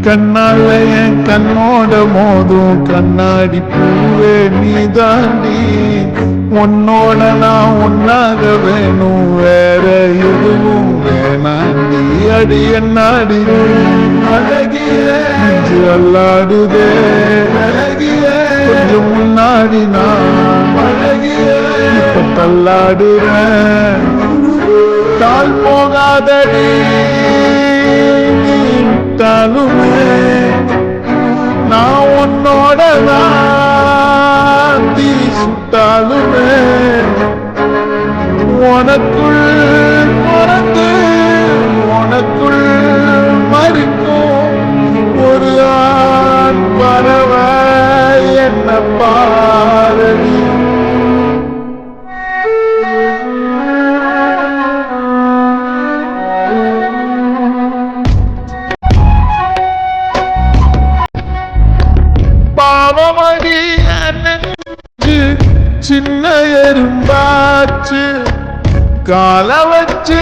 கண்ணால என் கண்ணோட மோதும் கண்ணாடி பூவே நீ தாண்டி உன்னோட நான் ஒன்னாக வேணும் வேற எதுவும் வேணாண்டி அடி என்னாடி அழகிய அல்லாடுதே அழகிய கொஞ்சம் முன்னாடி நான் அழகிய இப்ப தள்ளாடுறேன் தால் போகாதடி தாலுமே நான் உன்னோட தான் தீ சுட்டாலுமே உனக்குள் உனக்கு உனக்குள் மறிக்கும் ஒரு ஆண் பறவை என்ன பாரடி பாவமடி நெஞ்சு சின்ன எறும்பாச்சு கால வச்சு